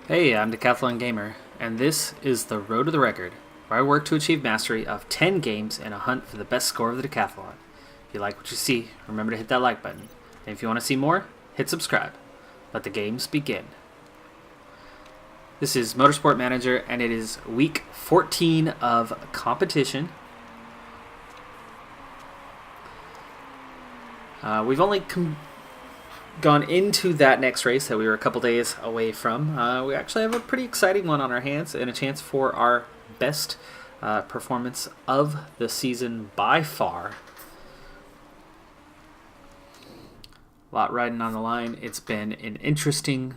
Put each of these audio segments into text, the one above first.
Hey, I'm Decathlon Gamer, and this is the Road to the Record, where I work to achieve mastery of 10 games in a hunt for the best score of the Decathlon. If you like what you see, remember to hit that like button. And if you want to see more, hit subscribe. Let the games begin. This is Motorsport Manager, and it is week 14 of competition. We've only gone into that next race that we were a couple days away from. We actually have a pretty exciting one on our hands and a chance for our best performance of the season by far. A lot riding on the line. It's been an interesting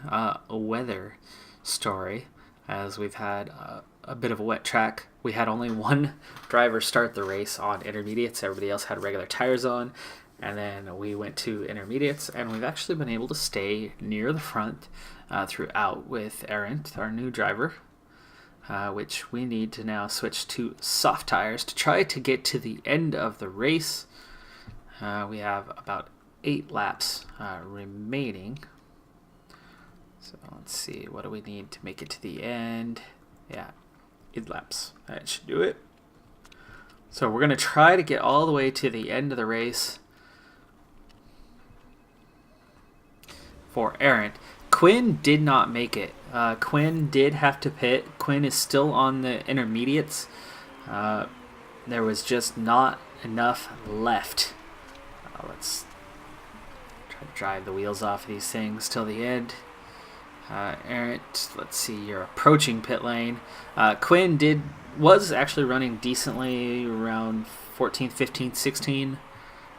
weather story as we've had a bit of a wet track. We had only one driver start the race on intermediates. Everybody else had regular tires on. And then we went to intermediates, and we've actually been able to stay near the front throughout with Arendt, our new driver, which we need to now switch to soft tires to try to get to the end of the race. We have about 8 laps remaining. So let's see, what do we need to make it to the end? Yeah, 8 laps. That should do it. So we're going to try to get all the way to the end of the race. For Arendt, Quinn did not make it. Quinn did have to pit. Quinn is still on the intermediates. There was just not enough left. Let's try to drive the wheels off of these things till the end. Arendt, let's see, you're approaching pit lane. Quinn was actually running decently around 14th, 15th,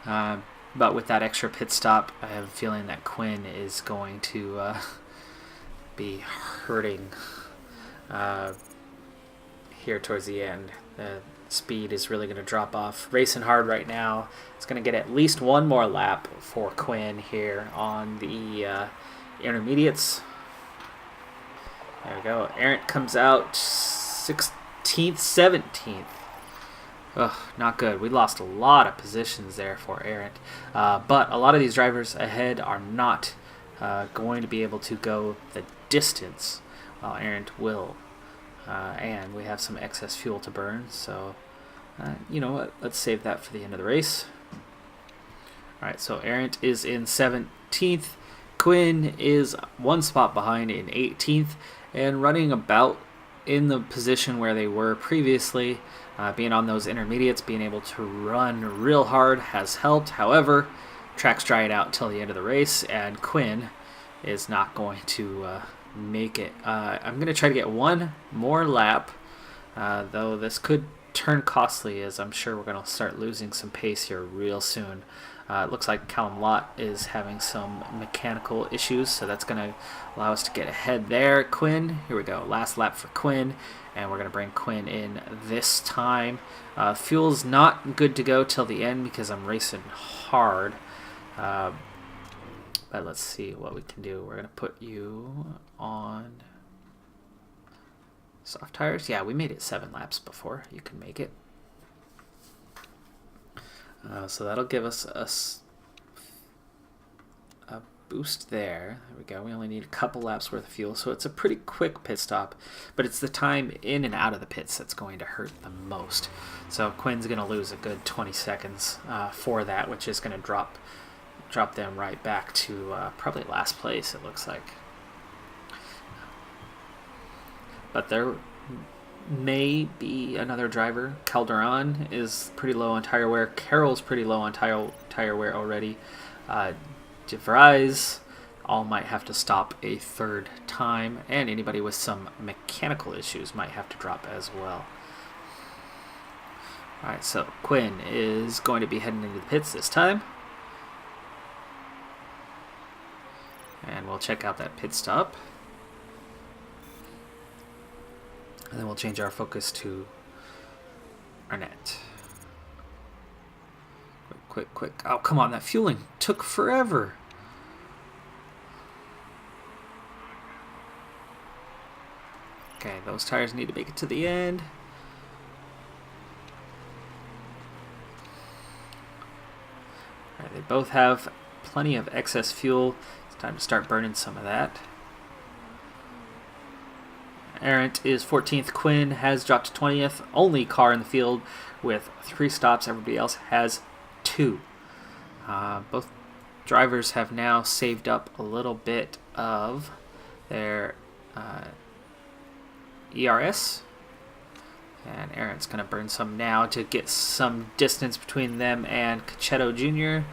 16th. But with that extra pit stop, I have a feeling that Quinn is going to be hurting here towards the end. The speed is really going to drop off. Racing hard right now. It's going to get at least one more lap for Quinn here on the intermediates. There we go. Arendt comes out 16th, 17th. Ugh, not good. We lost a lot of positions there for Arendt. But a lot of these drivers ahead are not going to be able to go the distance, while Arendt will. And we have some excess fuel to burn, so you know what? Let's save that for the end of the race. Alright, so Arendt is in 17th. Quinn is one spot behind in 18th, and running about in the position where they were previously. Being on those intermediates, being able to run real hard has helped. However, track's drying out till the end of the race, and Quinn is not going to make it. I'm going to try to get one more lap, though this could turn costly, as I'm sure we're going to start losing some pace here real soon. It looks like Callum Lott is having some mechanical issues, so that's going to allow us to get ahead there. Quinn, here we go, last lap for Quinn, and we're going to bring Quinn in this time. Fuel's not good to go till the end because I'm racing hard, but let's see what we can do. We're going to put you on soft tires. Yeah, we made it 7 laps before. You can make it. So that'll give us a boost there. There we go. We only need a couple laps worth of fuel, so it's a pretty quick pit stop, but it's the time in and out of the pits that's going to hurt the most. So Quinn's going to lose a good 20 seconds for that, which is going to drop them right back to probably last place, it looks like. But there may be another driver. Calderon is pretty low on tire wear. Carroll's pretty low on tire wear already. DeVries all might have to stop a third time, and anybody with some mechanical issues might have to drop as well. Alright, so Quinn is going to be heading into the pits this time. And we'll check out that pit stop. And then we'll change our focus to Arnett. Quick. Oh, come on. That fueling took forever. Okay, those tires need to make it to the end. All right, they both have plenty of excess fuel. It's time to start burning some of that. Arendt is 14th. Quinn has dropped to 20th. Only car in the field with 3 stops. Everybody else has 2. Both drivers have now saved up a little bit of their ERS. And Arendt's going to burn some now to get some distance between them and Cachetto Jr.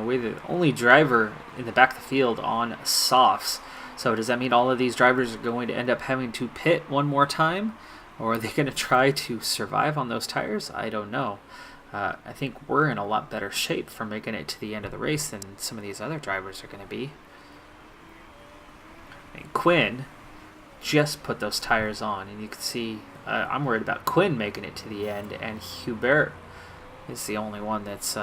We're the only driver in the back of the field on softs. So does that mean all of these drivers are going to end up having to pit one more time? Or are they going to try to survive on those tires? I don't know. I think we're in a lot better shape for making it to the end of the race than some of these other drivers are going to be. And Quinn just put those tires on, and you can see I'm worried about Quinn making it to the end, and Hubert is the only one that's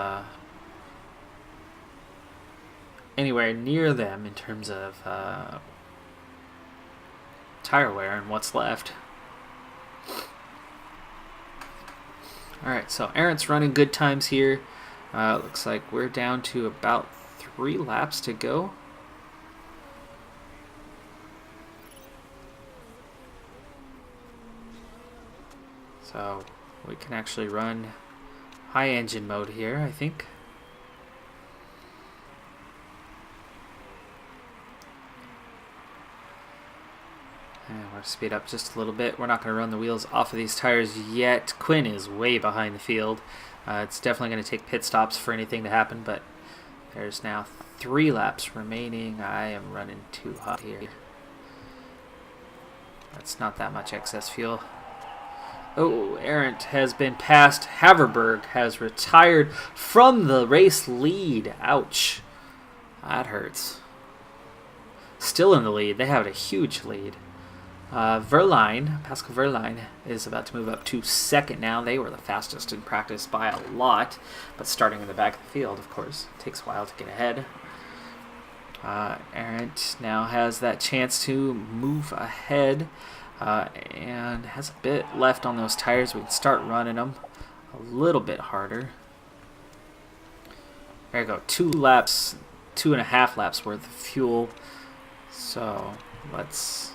anywhere near them in terms of tire wear and what's left. Alright, so Arendt's running good times here. Looks like we're down to about 3 laps to go. So we can actually run high engine mode here, I think. And we're going to speed up just a little bit. We're not going to run the wheels off of these tires yet. Quinn is way behind the field. It's definitely going to take pit stops for anything to happen, but there's now 3 laps remaining. I am running too hot here. That's not that much excess fuel. Oh, Arendt has been passed. Haverberg has retired from the race lead. Ouch. That hurts. Still in the lead. They have a huge lead. Verline, Pascal Verline, is about to move up to 2nd now. They were the fastest in practice by a lot, but starting in the back of the field, of course, it takes a while to get ahead. Arendt now has that chance to move ahead and has a bit left on those tires. We can start running them a little bit harder. There you go, 2 laps, 2.5 laps worth of fuel. So let's...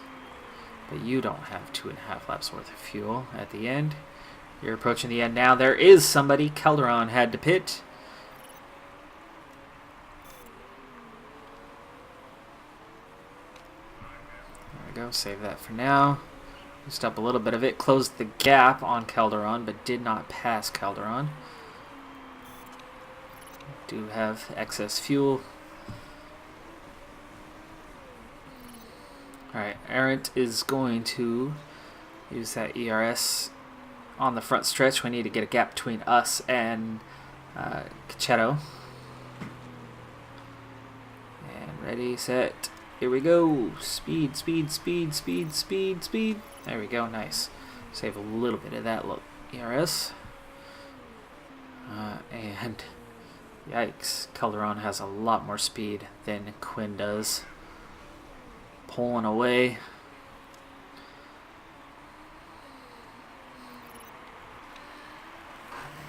But you don't have 2.5 laps worth of fuel at the end. You're approaching the end now. There is somebody. Calderon had to pit. There we go. Save that for now. Used up a little bit of it. Closed the gap on Calderon, but did not pass Calderon. Do have excess fuel. Alright, Arendt is going to use that ERS on the front stretch. We need to get a gap between us and Cachetto. And ready, set, here we go. Speed, speed, speed, speed, speed, speed. There we go, nice. Save a little bit of that ERS. And yikes, Calderon has a lot more speed than Quinn does. Pulling away.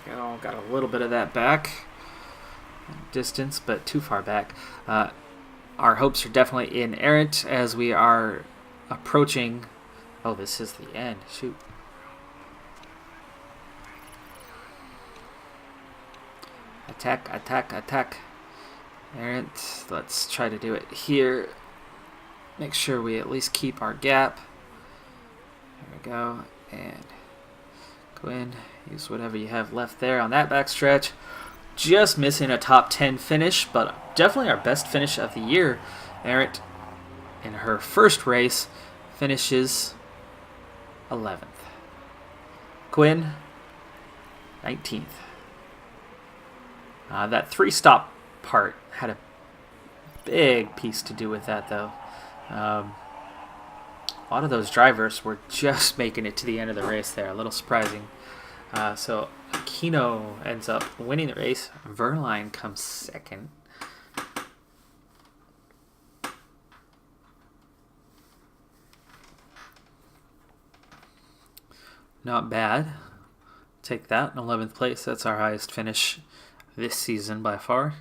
There we go. Got a little bit of that back. Distance, but too far back. Our hopes are definitely in Arendt as we are approaching. Oh, this is the end. Shoot. Attack, attack, attack. Arendt, let's try to do it here. Make sure we at least keep our gap. There we go. And Quinn, use whatever you have left there on that backstretch. Just missing a top 10 finish, but definitely our best finish of the year. Arendt, in her first race, finishes 11th. Quinn, 19th. That 3-stop part had a big piece to do with that, though. A lot of those drivers were just making it to the end of the race there. A little surprising. So Aquino ends up winning the race. Verline comes 2nd. Not bad. Take that in 11th place. That's our highest finish this season by far.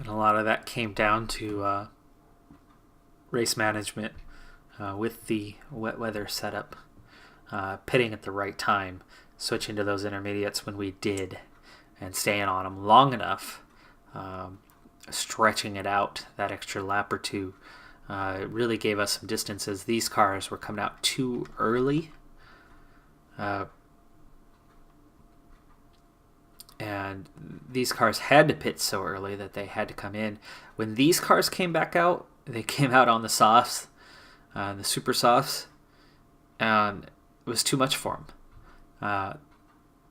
And a lot of that came down to race management with the wet weather setup, pitting at the right time, switching to those intermediates when we did, and staying on them long enough, stretching it out that extra lap or two. It really gave us some distances. These cars were coming out too early. And these cars had to pit so early that they had to come in. When these cars came back out, they came out on the softs, the super softs, and it was too much for them.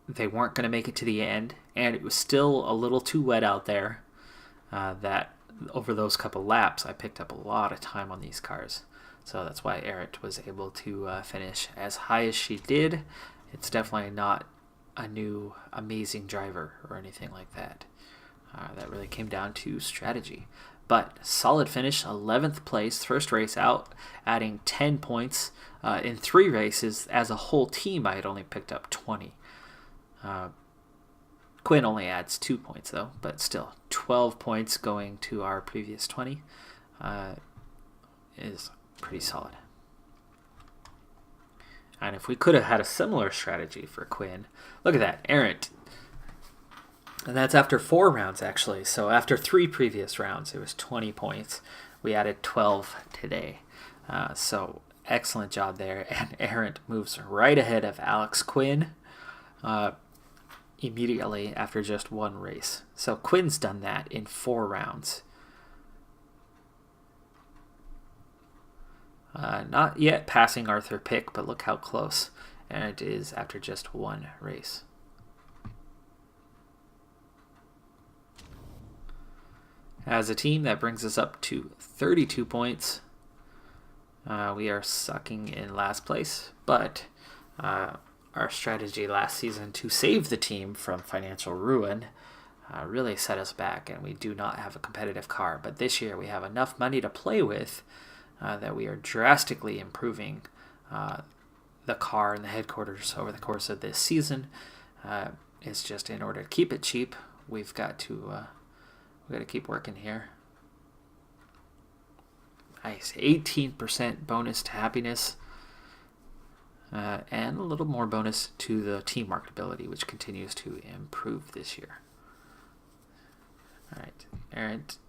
They weren't going to make it to the end, and it was still a little too wet out there. That over those couple laps, I picked up a lot of time on these cars. So that's why Erit was able to finish as high as she did. It's definitely not a new amazing driver or anything like that. That really came down to strategy. But solid finish, 11th place, first race out, adding 10 points. In 3 races, as a whole team, I had only picked up 20. Quinn only adds 2 points, though, but still, 12 points going to our previous 20 is pretty solid. And if we could have had a similar strategy for Quinn, look at that, Errant. And that's after 4 rounds, actually. So after 3 previous rounds, it was 20 points. We added 12 today. So excellent job there. And Errant moves right ahead of Alex Quinn immediately after just 1 race. So Quinn's done that in 4 rounds. Not yet passing Arthur Pick, but look how close. And it is after just 1 race. As a team, that brings us up to 32 points. We are sucking in last place, but our strategy last season to save the team from financial ruin really set us back, and we do not have a competitive car. But this year we have enough money to play with that we are drastically improving the car and the headquarters over the course of this season. It's just in order to keep it cheap, we've got to keep working here. Nice, 18% bonus to happiness, and a little more bonus to the team marketability, which continues to improve this year. All right, Errant,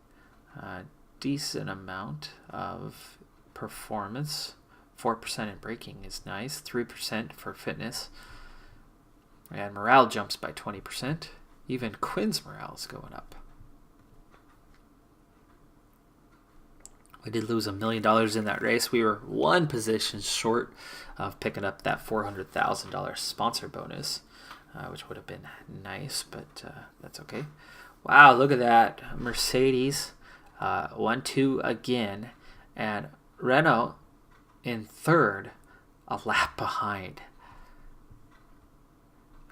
decent amount of performance. 4% in braking is nice. 3% for fitness. And morale jumps by 20%. Even Quinn's morale is going up. We did lose $1 million in that race. We were 1 position short of picking up that $400,000 sponsor bonus, which would have been nice, but that's okay. Wow, look at that. Mercedes 1-2 again, and Renault in 3rd, a lap behind.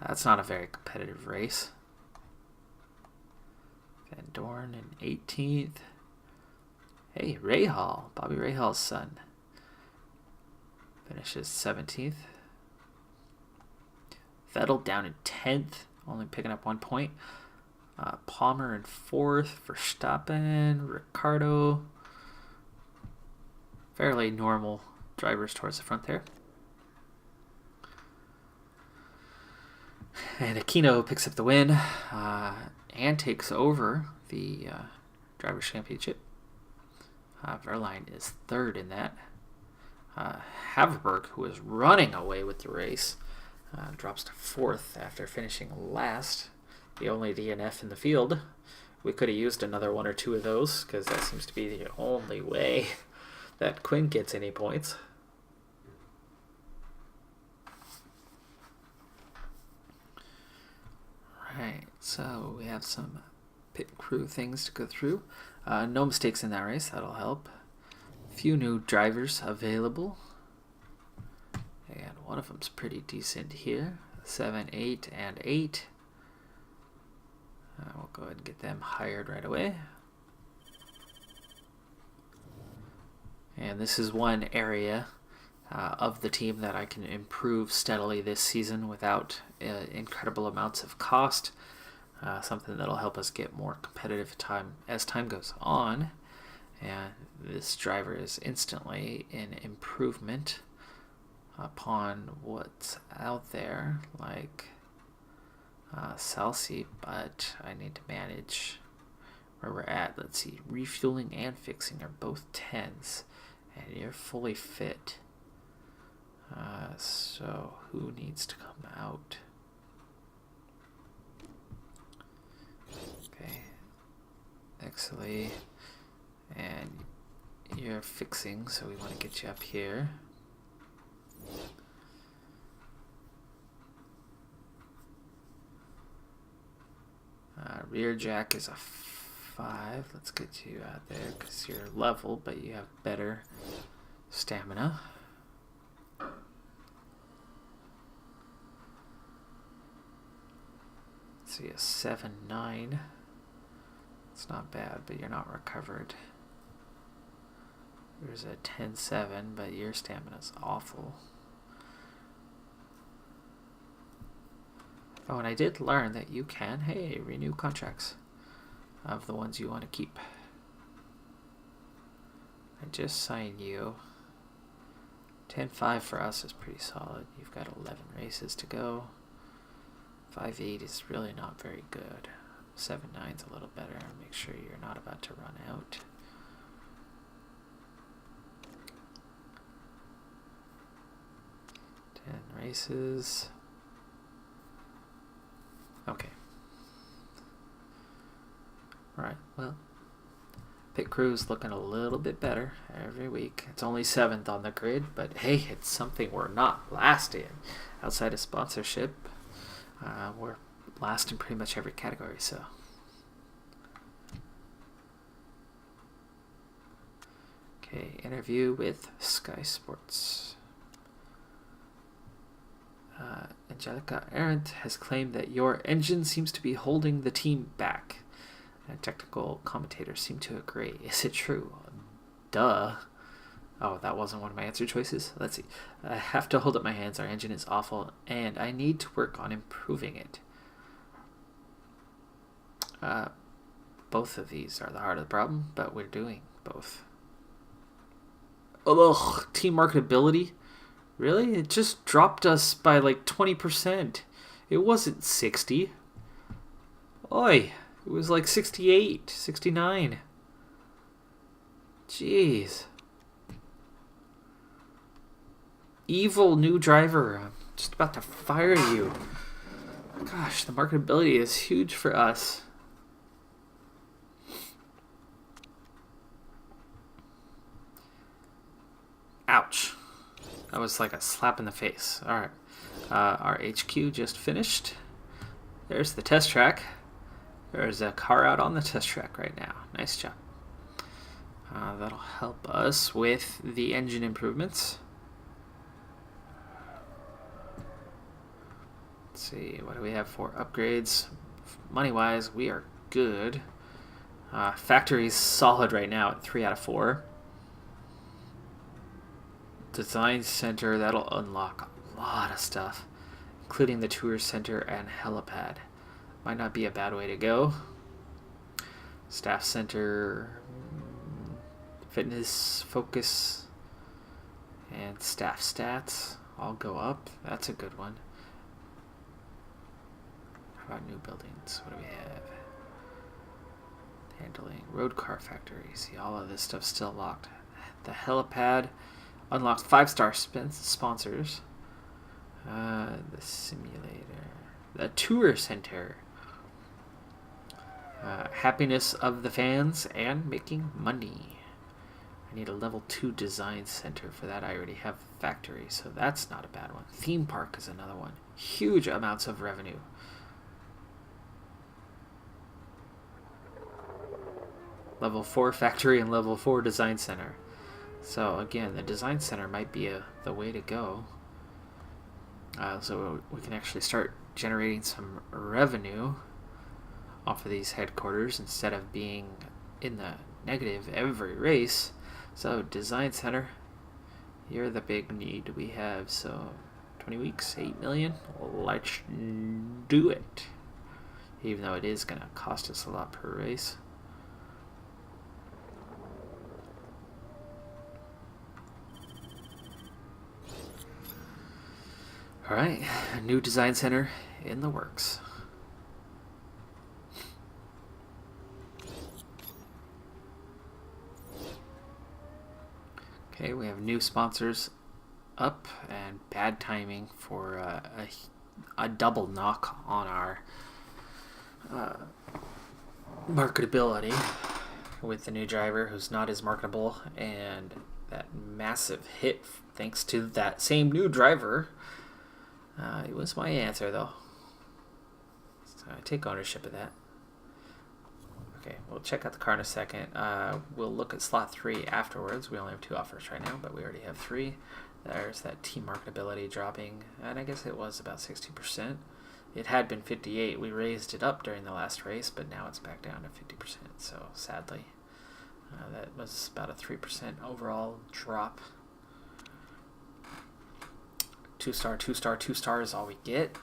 That's not a very competitive race. Van Dorn in 18th. Hey, Rahal, Bobby Rahal's son, finishes 17th. Vettel down in 10th, only picking up 1 point. Palmer in 4th, Verstappen, Ricciardo. Fairly normal drivers towards the front there. And Aquino picks up the win and takes over the Drivers' Championship. Verline is 3rd in that. Haverberg, who is running away with the race, drops to 4th after finishing last. The only DNF in the field. We could have used another 1 or 2 of those, because that seems to be the only way that Quinn gets any points. Right, so we have some pit crew things to go through. No mistakes in that race, that'll help. A few new drivers available. And one of them's pretty decent here. 7, 8, and 8. We'll go ahead and get them hired right away. And this is one area of the team that I can improve steadily this season without incredible amounts of cost. something that'll help us get more competitive as time goes on. And this driver is instantly an improvement upon what's out there, like Celsi, but I need to manage where we're at. Let's see, refueling and fixing are both 10s, and you're fully fit. So who needs to come out? Okay, Exley, and you're fixing, so we want to get you up here. Rear jack is a 5. Let's get you out there because you're level, but you have better stamina. Let's see, a 7-9. It's not bad, but you're not recovered. There's a 10-7, but your stamina's awful. Oh, and I did learn that you can, hey, renew contracts of the ones you want to keep. I just signed you. 10-5 for us is pretty solid. You've got 11 races to go. 5-8 is really not very good. 7-9's a little better. Make sure you're not about to run out. Races. Okay. Alright, well, pit crew's looking a little bit better every week. It's only 7th on the grid, but hey, it's something we're not last in. Outside of sponsorship, we're last in pretty much every category, so. Okay, interview with Sky Sports. Angelica Arendt has claimed that your engine seems to be holding the team back. Technical commentators seem to agree. Is it true? Duh. Oh, that wasn't one of my answer choices? Let's see. I have to hold up my hands. Our engine is awful, and I need to work on improving it. Both of these are the heart of the problem, but we're doing both. Ugh, team marketability? Really? It just dropped us by like 20%. It wasn't 60. Oi, it was like 68, 69. Jeez. Evil new driver. I'm just about to fire you. Gosh, the marketability is huge for us. Ouch. That was like a slap in the face. Alright. Our HQ just finished. There's the test track. There's a car out on the test track right now. Nice job. That'll help us with the engine improvements. Let's see, what do we have for upgrades? Money-wise, we are good. Factory's solid right now at 3 out of 4. Design Center, that'll unlock a lot of stuff, including the Tour Center and Helipad. Might not be a bad way to go. Staff Center, Fitness, Focus, and Staff Stats all go up. That's a good one. How about new buildings? What do we have? Handling, Road Car Factory. See, all of this stuff's still locked. The Helipad unlocks 5-star sponsors. The simulator. The Tour Center. Happiness of the fans and making money. I need a level 2 design center. For that I already have factory, so that's not a bad one. Theme park is another one. Huge amounts of revenue. Level 4 factory and level 4 design center. So again, the design center might be the way to go. So we can actually start generating some revenue off of these headquarters instead of being in the negative every race. So design center, you're the big need we have. So 20 weeks, 8 million. Let's do it. even though it is going to cost us a lot per race. All right, a new design center in the works. Okay, we have new sponsors up, and bad timing for a double knock on our marketability with the new driver who's not as marketable, and that massive hit thanks to that same new driver. It was my answer though, so I take ownership of that. Okay, we'll check out the car in a second. We'll look at slot 3 afterwards. We only have 2 offers right now, but we already have 3. There's that team marketability dropping, and I guess it was about 60%. It had been 58. We raised it up during the last race, but now it's back down to 50%. So sadly, that was about a 3% overall drop. 2-star, 2-star, 2-star is all we get.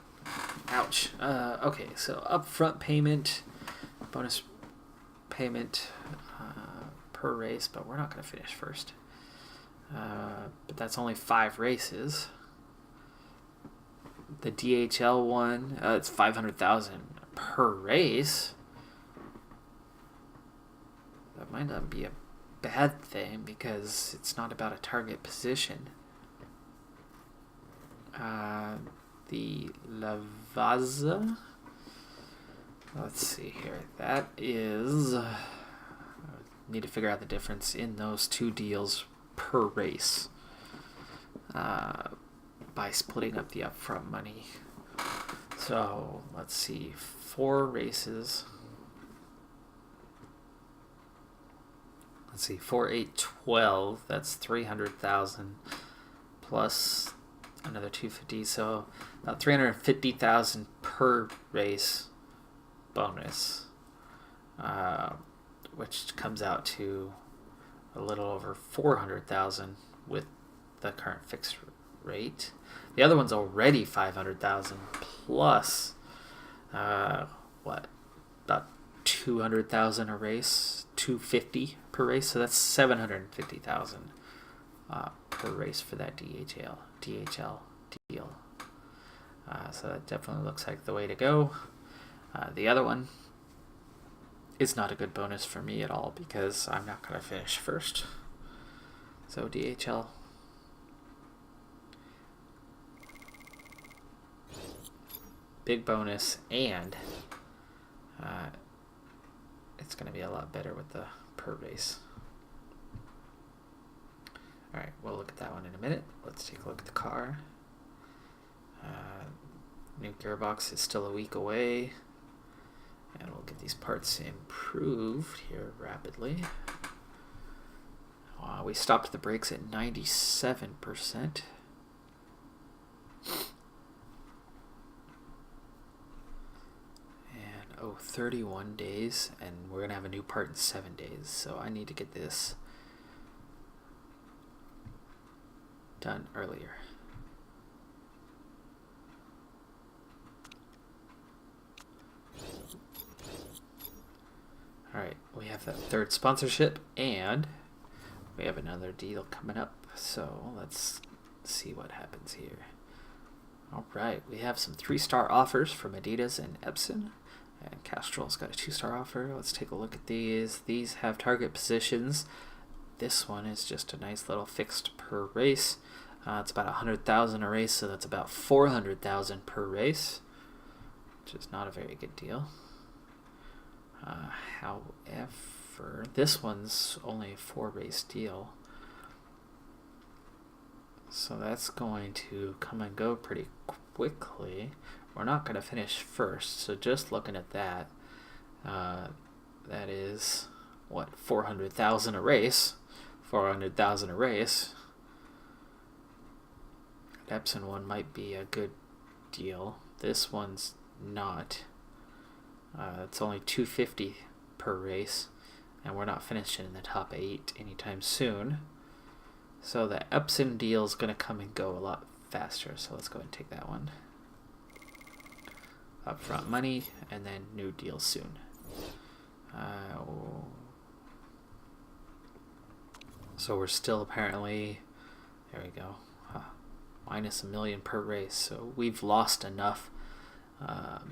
Ouch. Okay, so upfront payment, bonus payment per race, but we're not going to finish first. But that's only 5 races. The DHL one, it's 500,000 per race. That might not be a bad thing because it's not about a target position. The Lavazza. Let's see here. That is... I need to figure out the difference in those 2 deals per race by splitting up the upfront money. So let's see, 4 races. Let's see, 4, 8, 12. That's 300,000 plus another 250. So about 350,000 per race bonus, which comes out to a little over 400,000 with the current fixed rate. The other one's already 500,000 plus about 200,000 a race, 250 per race. So that's 750,000 per race for that DHL deal. So that definitely looks like the way to go. The other one is not a good bonus for me at all because I'm not going to finish first. So DHL. Big bonus, and it's going to be a lot better with the per race. Alright, we'll look at that one in a minute. Let's take a look at the car. New gearbox is still a week away. And we'll get these parts improved here rapidly. We stopped the brakes at 97%. And 31 days, and we're going to have a new part in 7 days. So I need to get this done earlier. Alright, we have that 3rd sponsorship, and we have another deal coming up, so let's see what happens here. Alright, we have some 3-star offers from Adidas and Epson, and Castrol's got a 2-star offer. Let's take a look at these. These have target positions. This one is just a nice little fixed per race. It's about 100,000 a race, so that's about 400,000 per race, which is not a very good deal. However, this one's only a 4-race deal, so that's going to come and go pretty quickly. We're not going to finish first, so just looking at that, that is, what, 400,000 a race? 400,000 a race. Epson one might be a good deal. This one's not. It's only 250 per race, and we're not finishing in the top 8 anytime soon. So the Epson deal is going to come and go a lot faster. So let's go ahead and take that one. upfront money, and then new deal soon. So we're still apparently, there we go, minus $1 million per race. So we've lost enough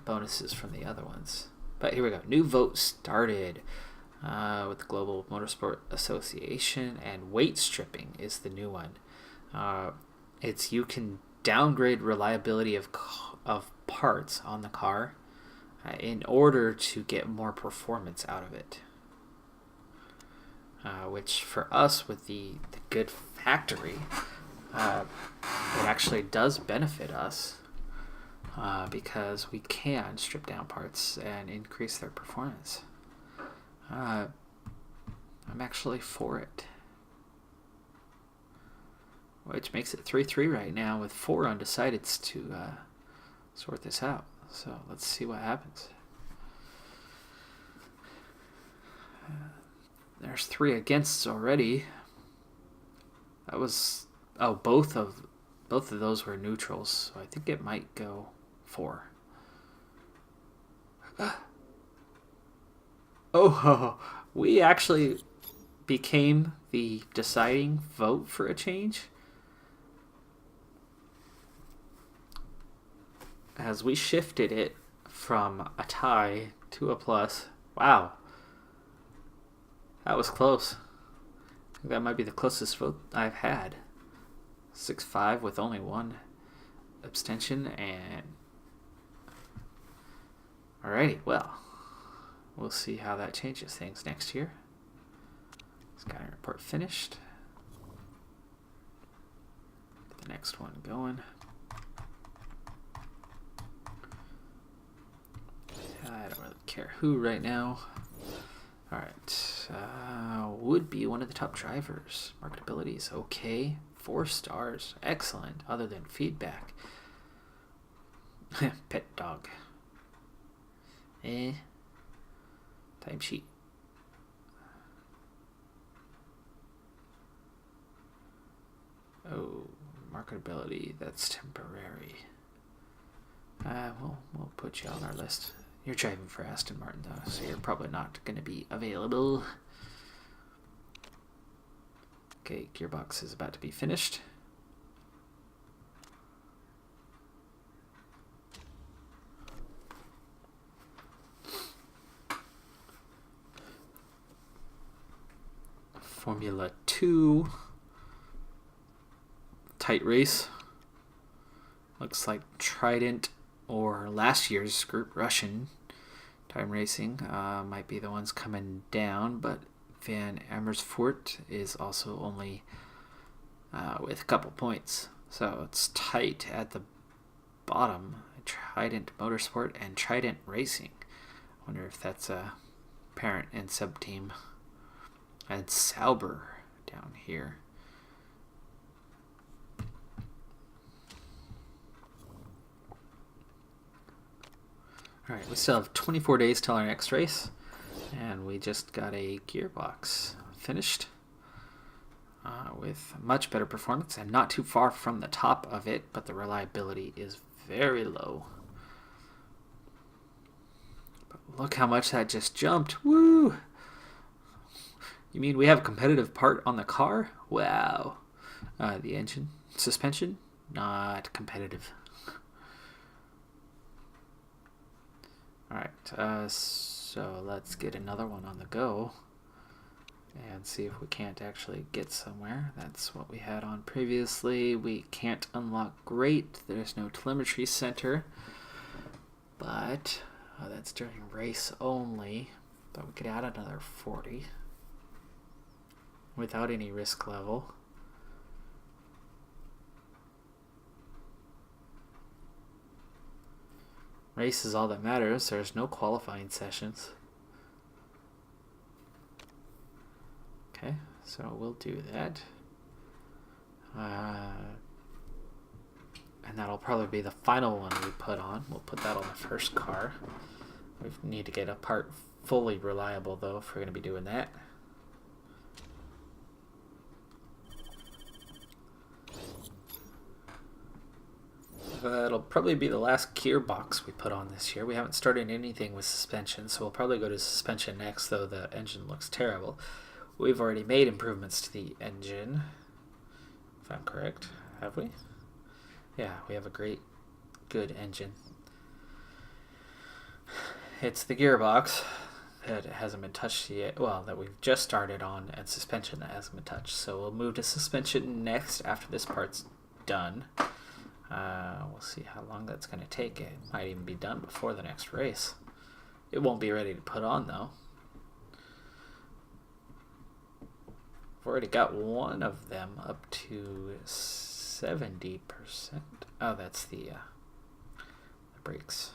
bonuses from the other ones. But here we go. New vote started with the Global Motorsport Association, and weight stripping is the new one. It's you can downgrade reliability of parts on the car in order to get more performance out of it. Which for us with the good factory, it actually does benefit us because we can strip down parts and increase their performance. I'm actually for it. Which makes it 3-3 right now with 4 undecideds to sort this out. So let's see what happens. There's 3 againsts already. That was both of those were neutrals, so I think it might go 4. We actually became the deciding vote for a change, as we shifted it from a tie to a plus. Wow. That was close. I think that might be the closest vote I've had. 6-5 with only 1 abstention. And alrighty, well, we'll see how that changes things next year. Scouting report finished. Get the next one going. I don't really care who right now. Alright, would be one of the top drivers. Marketability is okay. 4 stars. Excellent, other than feedback. Pet dog. Timesheet. Oh, marketability, that's temporary. We'll put you on our list. You're driving for Aston Martin, though, so you're probably not going to be available. Okay, gearbox is about to be finished. Formula 2. Tight race. Looks like Trident or last year's group Russian Time Racing might be the ones coming down, but Van Amersfoort is also only with a couple points. So it's tight at the bottom. Trident Motorsport and Trident Racing. Wonder if that's a parent and sub team. And Sauber down here. Alright, we still have 24 days till our next race, and we just got a gearbox finished with much better performance and not too far from the top of it, but the reliability is very low. But look how much that just jumped. Woo! You mean we have a competitive part on the car? Wow. The engine, suspension, not competitive. Alright, so let's get another one on the go and see if we can't actually get somewhere. That's what we had on previously. We can't unlock great. There's no telemetry center, but that's during race only. But we could add another 40 without any risk level. Race is all that matters. There's no qualifying sessions. Okay, so we'll do that. And that'll probably be the final one we put on. We'll put that on the first car. We need to get a part fully reliable, though, if we're going to be doing that. It'll probably be the last gearbox we put on this year. We haven't started anything with suspension, so we'll probably go to suspension next, though the engine looks terrible. We've already made improvements to the engine, if I'm correct. Have we? Yeah, we have a good engine. It's the gearbox that hasn't been touched yet. Well, that we've just started on, and suspension that hasn't been touched. So we'll move to suspension next after this part's done. We'll see how long that's going to take. It might even be done before the next race. It won't be ready to put on, though. I've already got one of them up to 70%. Oh, that's the brakes,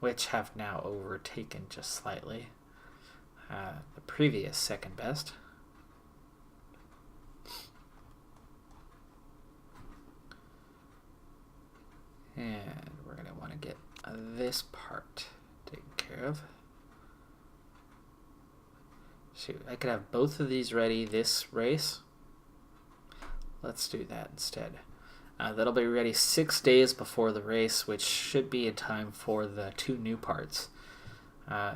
which have now overtaken just slightly the previous second best. And we're going to want to get this part taken care of. Shoot, I could have both of these ready this race. Let's do that instead. That'll be ready 6 days before the race, which should be in time for the 2 new parts.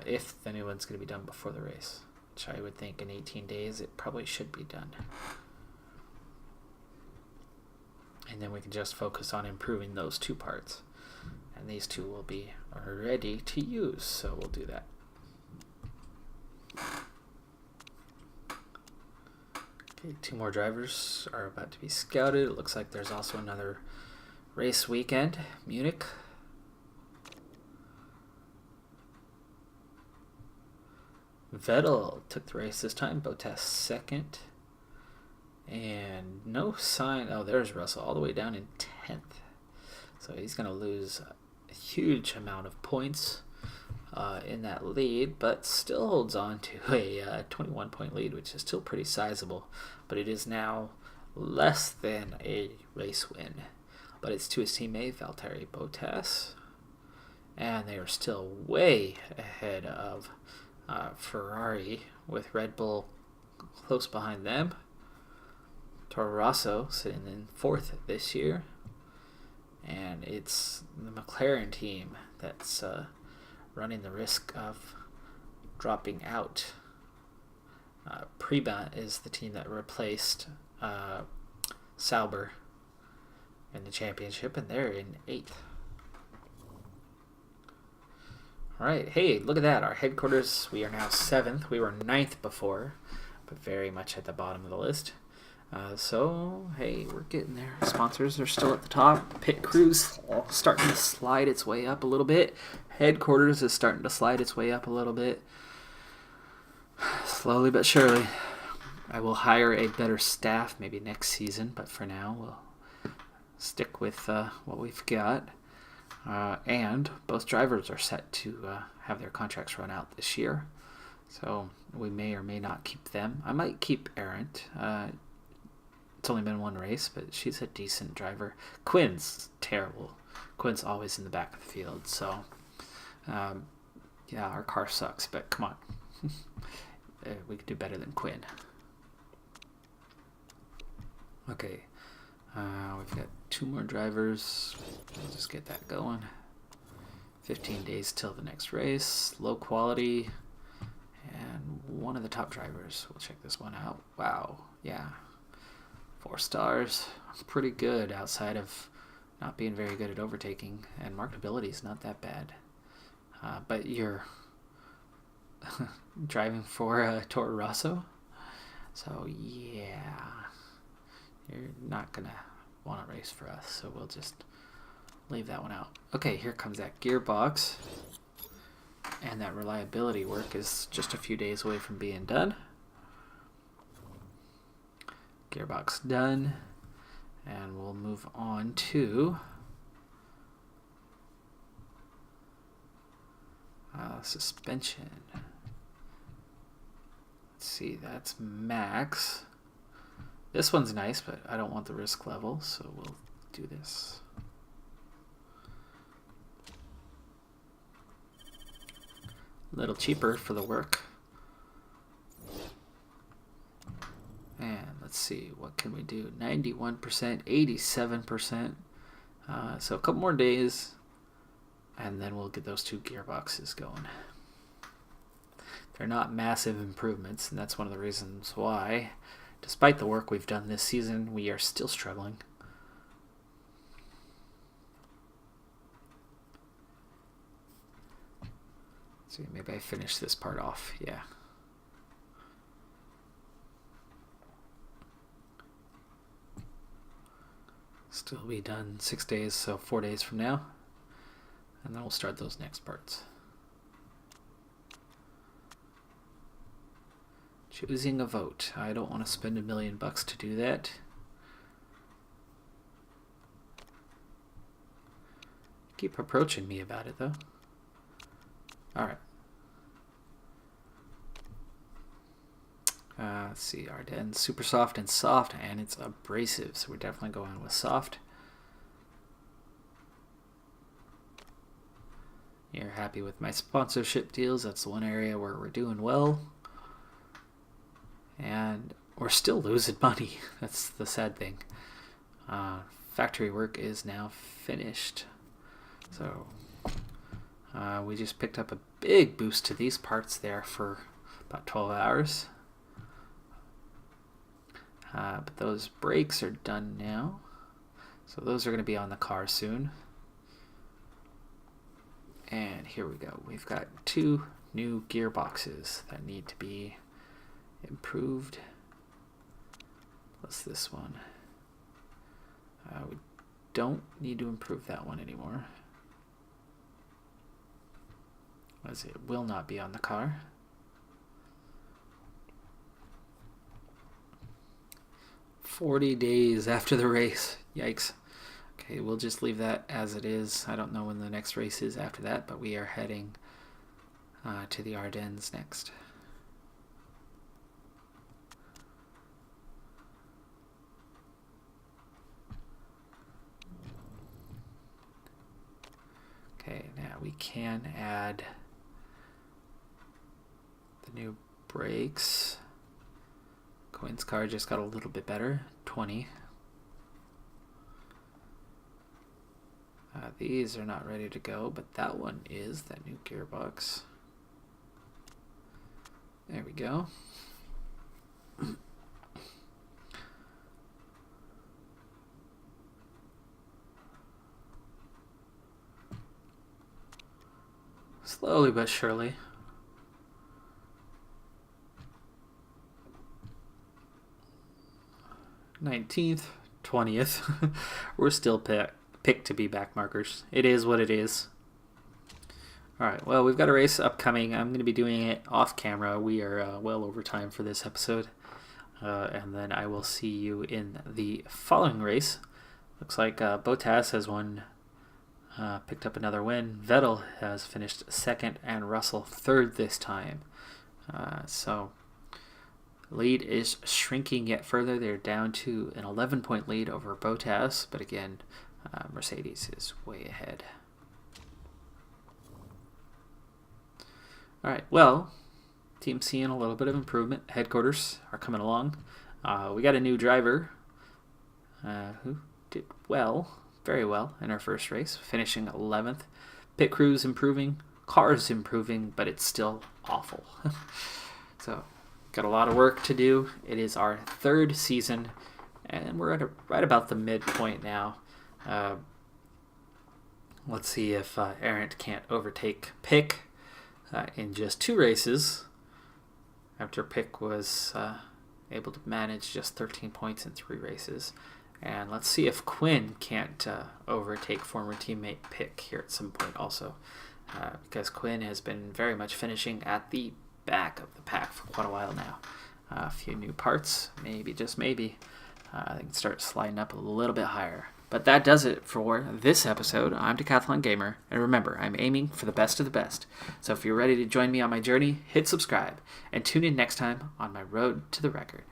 If the new one's going to be done before the race, which I would think in 18 days it probably should be done. And then we can just focus on improving those 2 parts. And these 2 will be ready to use, so we'll do that. Okay, 2 more drivers are about to be scouted. It looks like there's also another race weekend, Munich. Vettel took the race this time, Bottas second. And no sign. Oh, there's Russell all the way down in 10th. So he's going to lose a huge amount of points in that lead, but still holds on to a 21-point lead, which is still pretty sizable. But it is now less than a race win. But it's to his teammate, Valtteri Bottas. And they are still way ahead of Ferrari, with Red Bull close behind them. Toro Rosso sitting in 4th this year, and it's the McLaren team that's running the risk of dropping out. Prima is the team that replaced Sauber in the championship, and they're in 8th. Alright, hey, look at that. Our headquarters, we are now 7th. We were 9th before, but very much at the bottom of the list. So, hey, we're getting there. Sponsors are still at the top. Pit crew's starting to slide its way up a little bit. Headquarters is starting to slide its way up a little bit. Slowly but surely. I will hire a better staff maybe next season, but for now we'll stick with what we've got. And both drivers are set to have their contracts run out this year. So we may or may not keep them. I might keep Arendt. It's only been 1 race, but she's a decent driver. Quinn's terrible. Quinn's always in the back of the field. So, yeah, our car sucks, but come on. We could do better than Quinn. Okay, we've got 2 more drivers. We'll just get that going. 15 days till the next race. Low quality. And one of the top drivers. We'll check this one out. Wow, yeah. 4 stars. Pretty good outside of not being very good at overtaking. And marketability is not that bad. But you're driving for Toro Rosso. So, yeah. You're not going to want to race for us. So we'll just leave that one out. Okay, here comes that gearbox. And that reliability work is just a few days away from being done. Gearbox done, and we'll move on to suspension. Let's see, that's max. This one's nice, but I don't want the risk level, so we'll do this. A little cheaper for the work. And let's see, what can we do? 91%, 87%, So a couple more days, and then we'll get those 2 gearboxes going. They're not massive improvements, and that's one of the reasons why, despite the work we've done this season, we are still struggling. Let's see, maybe I finish this part off. Yeah. Still be done 6 days, so 4 days from now. And then we'll start those next parts. Choosing a vote. I don't want to spend $1 million to do that. Keep approaching me about it, though. Alright. Let's see, Ardennes, super soft and soft, and it's abrasive, so we're definitely going with soft. You're happy with my sponsorship deals. That's the one area where we're doing well. And we're still losing money. That's the sad thing. Factory work is now finished. So we just picked up a big boost to these parts there for about 12 hours. But those brakes are done now. So those are going to be on the car soon. And here we go. We've got 2 new gearboxes that need to be improved. Plus this one. We don't need to improve that one anymore, as it will not be on the car. "40 days after the race." Yikes. Okay, we'll just leave that as it is. I don't know when the next race is after that, but we are heading to the Ardennes next. Okay, now we can add the new brakes. Quinn's car just got a little bit better, 20. These are not ready to go, but that one is, that new gearbox. There we go. Slowly but surely. "19th, 20th. We're still picked to be back markers. It is what it is. Alright, well, we've got a race upcoming. I'm going to be doing it off camera. We are well over time for this episode. And then I will see you in the following race. Looks like Bottas has won, picked up another win. Vettel has finished 2nd and Russell 3rd this time. So lead is shrinking yet further. They're down to an 11-point lead over Bottas, but again, Mercedes is way ahead. Alright, well, team's seeing a little bit of improvement. Headquarters are coming along. We got a new driver who did well, very well in our first race, finishing 11th. Pit crew's improving, car's improving, but it's still awful. So, got a lot of work to do. It is our 3rd season, and we're at right about the midpoint now. Let's see if Arendt can't overtake Pick in just 2 races, after Pick was able to manage just 13 points in 3 races. And let's see if Quinn can't overtake former teammate Pick here at some point also, because Quinn has been very much finishing at the back of the pack for quite a while now. A few new parts, maybe, just maybe, they can start sliding up a little bit higher. But that does it for this episode. I'm Decathlon Gamer, and remember, I'm aiming for the best of the best. So if you're ready to join me on my journey, hit subscribe, and tune in next time on my road to the record.